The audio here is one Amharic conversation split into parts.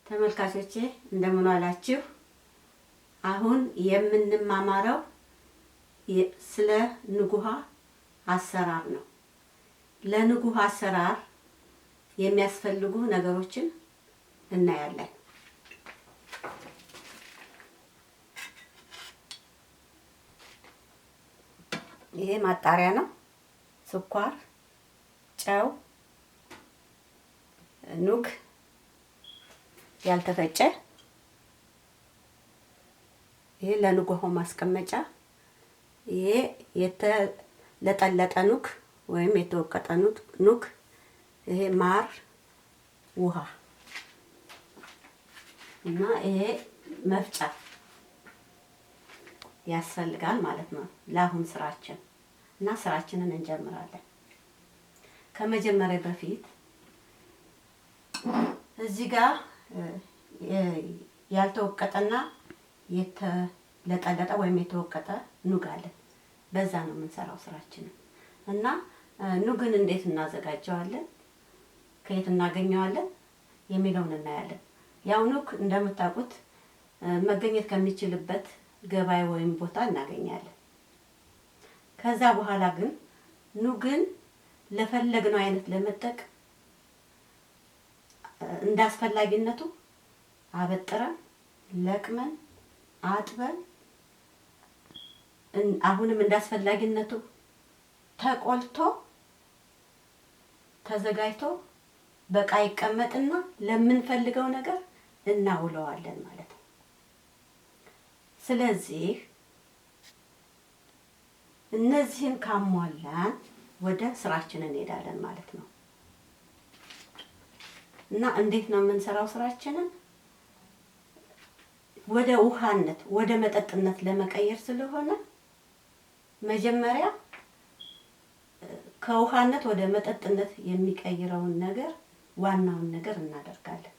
ተመልካቾቼ እንደምን ዋላችሁ? አሁን የምንማማረው ስለ ንግ ውሃ አሰራር ነው። ለንግ ውሃ አሰራር የሚያስፈልጉ ነገሮችን እናያለን። ይሄ ማጣሪያ ነው። ስኳር፣ ጨው፣ ኑግ ያልተፈጨ፣ ይሄ ለንግ ውሃው ማስቀመጫ፣ ይሄ የተለጠለጠ ኑግ ወይም የተወቀጠ ኑግ፣ ይሄ ማር፣ ውሃ እና ይሄ መፍጫ ያስፈልጋል ማለት ነው። ለአሁን ስራችን እና ስራችንን እንጀምራለን። ከመጀመሪያ በፊት እዚህ ጋር ያልተወቀጠና የተለጠለጠ ወይም የተወቀጠ ኑግ አለ። በዛ ነው የምንሰራው ስራችንን እና ኑግን እንዴት እናዘጋጀዋለን፣ ከየት እናገኘዋለን የሚለውን እናያለን። ያው ኑግ እንደምታውቁት መገኘት ከሚችልበት ገበያ ወይም ቦታ እናገኛለን። ከዛ በኋላ ግን ኑግን ለፈለግነው አይነት ለመጠቀም እንዳስፈላጊነቱ አበጥረን ለቅመን አጥበን አሁንም እንዳስፈላጊነቱ ተቆልቶ ተዘጋጅቶ በቃ ይቀመጥና ለምንፈልገው ነገር እናውለዋለን ማለት ነው። ስለዚህ እነዚህን ካሟላን ወደ ስራችን እንሄዳለን ማለት ነው። እና እንዴት ነው የምንሰራው ስራችንን? ወደ ውሃነት ወደ መጠጥነት ለመቀየር ስለሆነ መጀመሪያ ከውሃነት ወደ መጠጥነት የሚቀይረውን ነገር ዋናውን ነገር እናደርጋለን።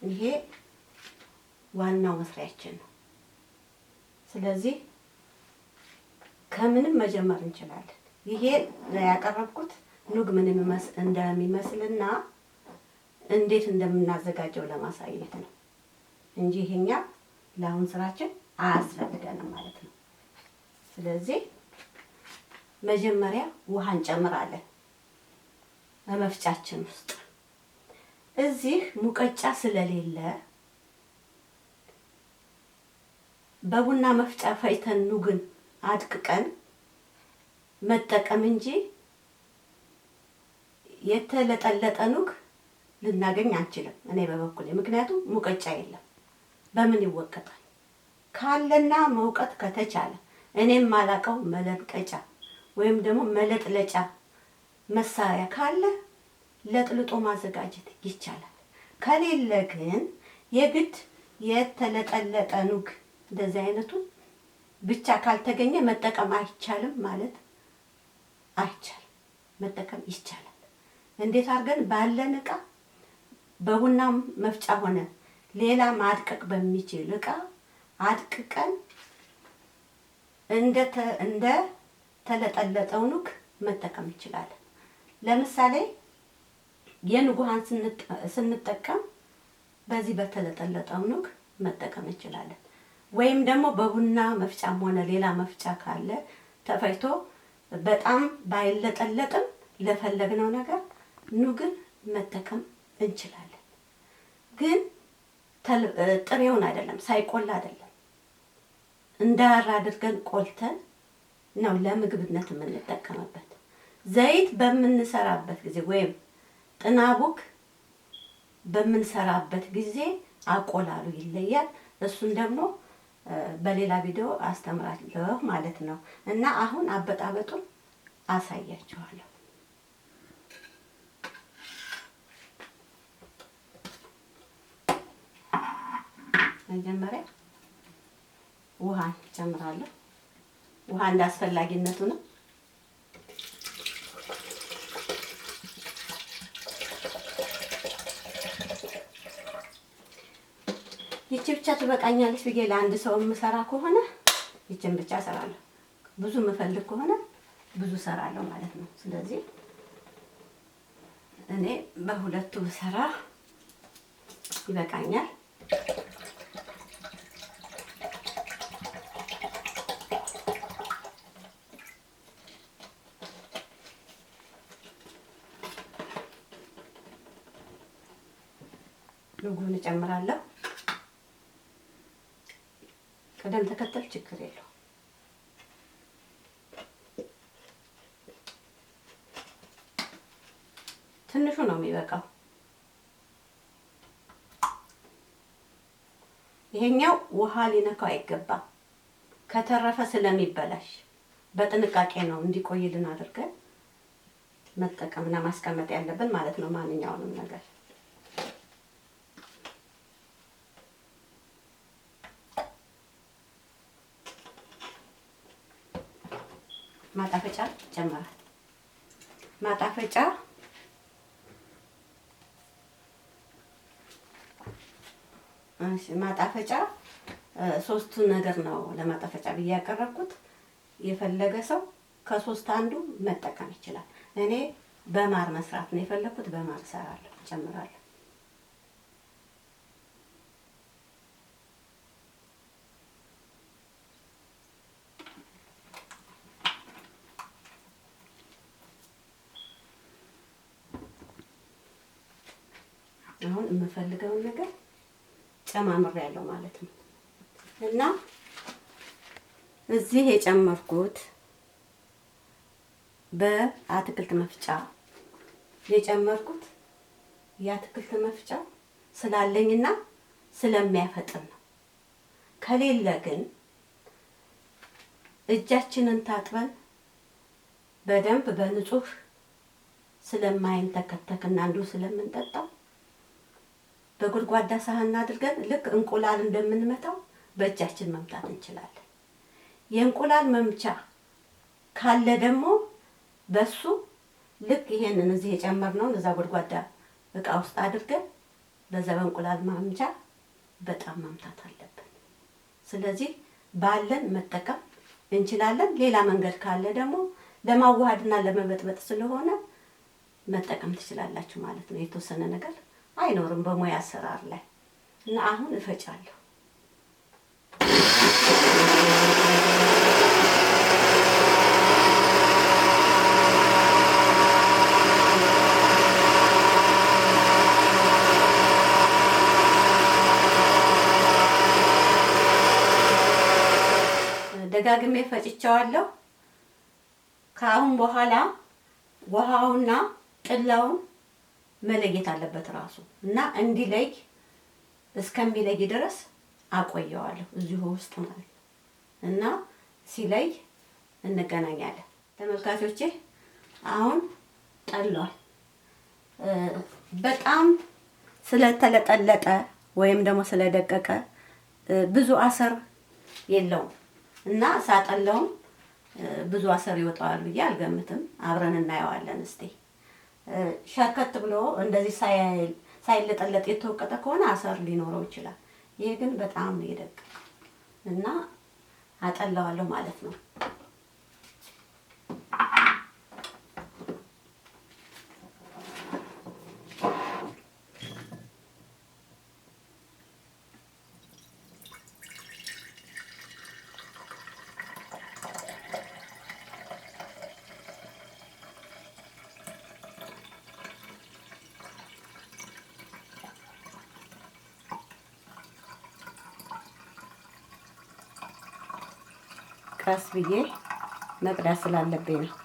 ይሄ ዋናው መስሪያችን ነው። ስለዚህ ከምንም መጀመር እንችላለን። ይሄ ያቀረብኩት ኑግ ምን እንደሚመስልና እንዴት እንደምናዘጋጀው ለማሳየት ነው እንጂ ይሄኛ ለአሁን ስራችን አያስፈልገንም ማለት ነው። ስለዚህ መጀመሪያ ውሃ እንጨምራለን በመፍጫችን ውስጥ። እዚህ ሙቀጫ ስለሌለ በቡና መፍጫ ፈጭተን ኑግን አድቅቀን መጠቀም እንጂ የተለጠለጠ ኑግ ልናገኝ አንችልም፣ እኔ በበኩሌ። ምክንያቱም ሙቀጫ የለም። በምን ይወቀጣል? ካለና መውቀጥ ከተቻለ እኔም ማላቀው መለጥቀጫ ወይም ደግሞ መለጥለጫ መሳሪያ ካለ ለጥልጦ ማዘጋጀት ይቻላል። ከሌለ ግን የግድ የተለጠለጠ ኑግ እንደዚህ አይነቱን ብቻ ካልተገኘ መጠቀም አይቻልም ማለት አይቻልም። መጠቀም ይቻላል። እንዴት አድርገን ባለን እቃ በቡና መፍጫ ሆነ ሌላ ማድቀቅ በሚችል እቃ አድቅቀን እንደ ተለጠለጠው ኑግ መጠቀም እንችላለን። ለምሳሌ የኑግ ውሃን ስንጠቀም በዚህ በተለጠለጠው ኑግ መጠቀም እንችላለን። ወይም ደግሞ በቡና መፍጫም ሆነ ሌላ መፍጫ ካለ ተፈጭቶ በጣም ባይለጠለጥም ለፈለግነው ነገር ኑግን መጠቀም እንችላለን። ግን ጥሬውን አይደለም፣ ሳይቆላ አይደለም፣ እንዳር አድርገን ቆልተን ነው ለምግብነት የምንጠቀምበት። ዘይት በምንሰራበት ጊዜ ወይም ጥናቡክ በምንሰራበት ጊዜ አቆላሉ ይለያል። እሱን ደግሞ በሌላ ቪዲዮ አስተምራለሁ ማለት ነው። እና አሁን አበጣበጡን አሳያችኋለሁ። መጀመሪያ ውሃ ጨምራለሁ። ውሃ እንዳስፈላጊነቱ ነው። ይቺ ብቻ ትበቃኛለች ብዬ ለአንድ ሰው የምሰራ ከሆነ ይችን ብቻ እሰራለሁ። ብዙ የምፈልግ ከሆነ ብዙ ሰራለሁ ማለት ነው። ስለዚህ እኔ በሁለቱ ሰራ ይበቃኛል። ሎጎን እጨምራለሁ። ቅደም ተከተል ችግር የለው። ትንሹ ነው የሚበቃው። ይሄኛው ውሃ ሊነካው አይገባም። ከተረፈ ስለሚበላሽ በጥንቃቄ ነው እንዲቆይልን አድርገን መጠቀምና ማስቀመጥ ያለብን ማለት ነው ማንኛውንም ነገር። ማጣፈጫ ጨምራል። ማጣፈጫ ማጣፈጫ ሶስቱ ነገር ነው ለማጣፈጫ ብዬ ያቀረብኩት። የፈለገ ሰው ከሶስት አንዱ መጠቀም ይችላል። እኔ በማር መስራት ነው የፈለኩት። በማር እሰራለሁ፣ ጨምራለሁ። አሁን የምፈልገውን ነገር ጨማምሬያለሁ ማለት ነው። እና እዚህ የጨመርኩት በአትክልት መፍጫ የጨመርኩት የአትክልት መፍጫ ስላለኝና ስለሚያፈጥን ነው። ከሌለ ግን እጃችንን ታጥበን በደንብ በንጹህ ስለማይንተከተክና እንዲሁ ስለምንጠጣው በጉድጓዳ ሳህን አድርገን ልክ እንቁላል እንደምንመታው በእጃችን መምታት እንችላለን። የእንቁላል መምቻ ካለ ደግሞ በሱ ልክ ይሄንን እዚህ የጨመርነውን እዛ ጉድጓዳ እቃ ውስጥ አድርገን በዛ በእንቁላል መምቻ በጣም መምታት አለብን። ስለዚህ ባለን መጠቀም እንችላለን። ሌላ መንገድ ካለ ደግሞ ለማዋሃድና ለመበጥበጥ ስለሆነ መጠቀም ትችላላችሁ ማለት ነው። የተወሰነ ነገር አይኖርም በሙያ አሰራር ላይ እና አሁን እፈጫለሁ። ደጋግሜ ፈጭቸዋለሁ። ከአሁን በኋላ ውሃውና ጥላውን መለየት አለበት ራሱ እና እንዲለይ እስከሚለይ ድረስ አቆየዋለሁ እዚሁ ውስጥ ማለት እና ሲለይ እንገናኛለን። ተመልካቾቼ አሁን ጠሏል። በጣም ስለተለጠለጠ ወይም ደግሞ ስለደቀቀ ብዙ አሰር የለውም እና ሳጠለውም ብዙ አሰር ይወጣዋል ብዬ አልገምትም። አብረን እናየዋለን እስቲ። ሸርከት ብሎ እንደዚህ ሳይለጠለጥ የተወቀጠ ከሆነ አሰር ሊኖረው ይችላል። ይሄ ግን በጣም ነው የደቀቀው እና አጠላዋለሁ ማለት ነው። ቀስ ብዬ መቅዳት ስላለብኝ ነው።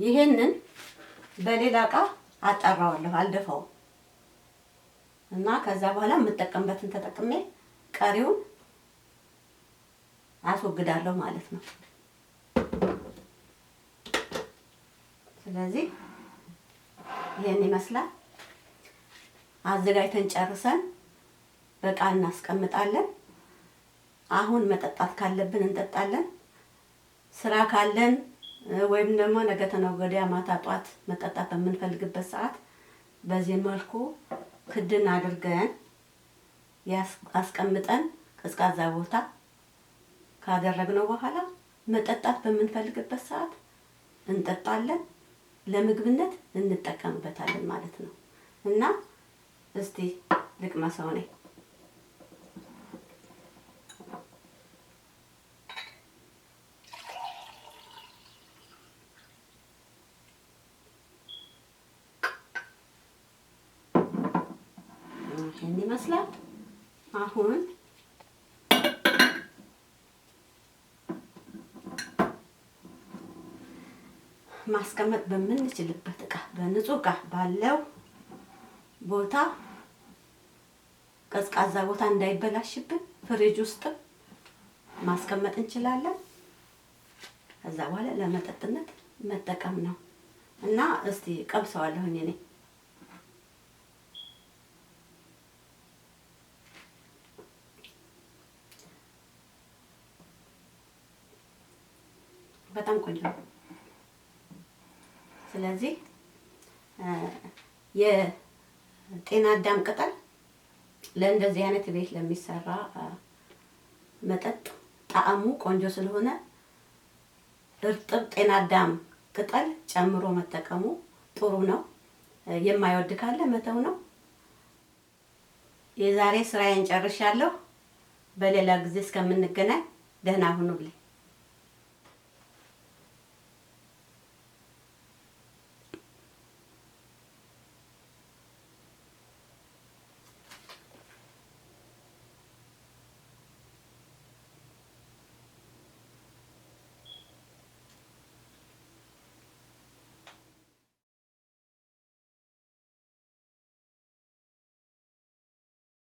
ይሄንን በሌላ እቃ አጣራዋለሁ፣ አልደፋውም እና ከዛ በኋላ የምጠቀምበትን ተጠቅሜ ቀሪውን አስወግዳለሁ ማለት ነው። ስለዚህ ይሄን ይመስላል። አዘጋጅተን ጨርሰን በቃ እናስቀምጣለን። አሁን መጠጣት ካለብን እንጠጣለን። ስራ ካለን ወይም ደግሞ ነገ ተነገ ወዲያ ማታ ጧት መጠጣት በምንፈልግበት ሰዓት በዚህ መልኩ ክድን አድርገን አስቀምጠን ቀዝቃዛ ቦታ ካደረግነው በኋላ መጠጣት በምንፈልግበት ሰዓት እንጠጣለን። ለምግብነት እንጠቀምበታለን ማለት ነው። እና እስቲ ልቅመሰው ነኝ። ይሄን ይመስላል። አሁን ማስቀመጥ በምንችልበት እቃ በንጹህ እቃ ባለው ቦታ ቀዝቃዛ ቦታ እንዳይበላሽብን ፍሪጅ ውስጥ ማስቀመጥ እንችላለን። ከዛ በኋላ ለመጠጥነት መጠቀም ነው እና እስቲ ቀምሰዋለሁኝ እኔ በጣም ቆንጆ ነው። ስለዚህ የጤና አዳም ቅጠል ለእንደዚህ አይነት ቤት ለሚሰራ መጠጥ ጣዕሙ ቆንጆ ስለሆነ እርጥብ ጤና አዳም ቅጠል ጨምሮ መጠቀሙ ጥሩ ነው። የማይወድ ካለ መተው ነው። የዛሬ ስራዬን ጨርሻለሁ። በሌላ ጊዜ እስከምንገናኝ ደህና ሁኑልኝ።